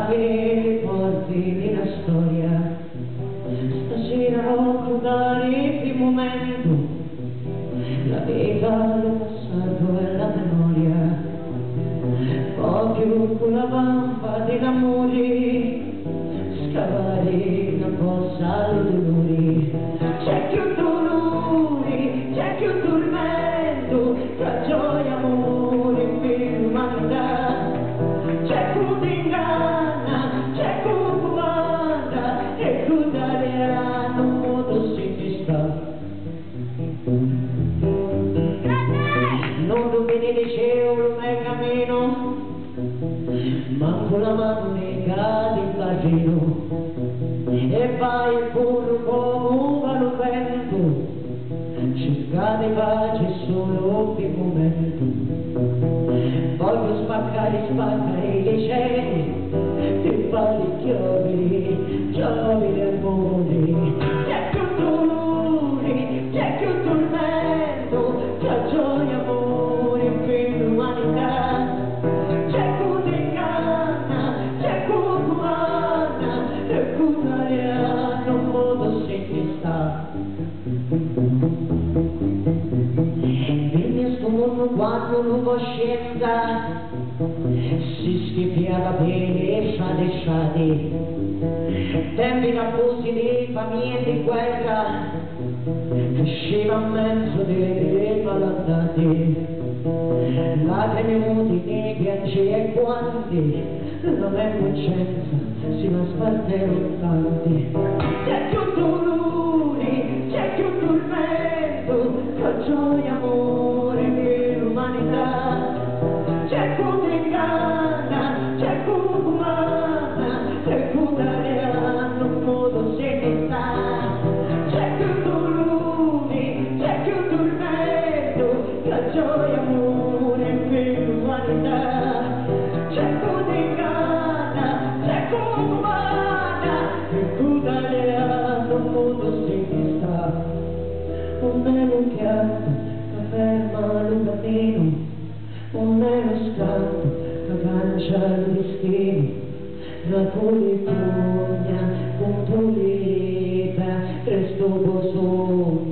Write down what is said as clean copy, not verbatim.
apri le porte della storia. Stasera voglio dare il primo momento, la vita, lo passato e la memoria. Proprio con la vampa dell'amore scavare una fossa ai dolori. C'è più dolori, c'è più tormento, tra gioia, amore e umanità. C'è chi ti inganna, c'è chi comanda, e tu daranno un modo se ti sta. Non dominare cielo mai cammino, manco la mano ne cade in bacino, e vai e corro come lo vento, cercate pace solo per un momento. Voglio spaccare le cieli, e fare chiovere, giovere amore. C'è più dolore, c'è più tormento, tra gioia, amore per l'umanità. C'è chi ti inganna, c'è chi comanda, e buttare un modo se ti sta. Venne sto mondo quando non coscienza si schiffiava bene e sciade. Tempi rapposi di famiglie di guerra, cresceva a mezzo delle malattie. Lacrime muti nei piangi e guanti, la mia coscienza si va spartendo tanti. C'è più dolore, c'è più tormento, tra gioia, amore e l'umanità. C'è chi ti inganna, c'è chi comanda, e chi daranno un modo se ti sta. C'è più dolore, c'è più tormento, tra gioia, amore e l'umanità. C'è chi ti inganna, c'è chi comanda, e chi daranno un modo se ti sta. Un meno piatto che ferma il cammino, un meno scatto che cancia il destino, la coletogna con poleta, resto poso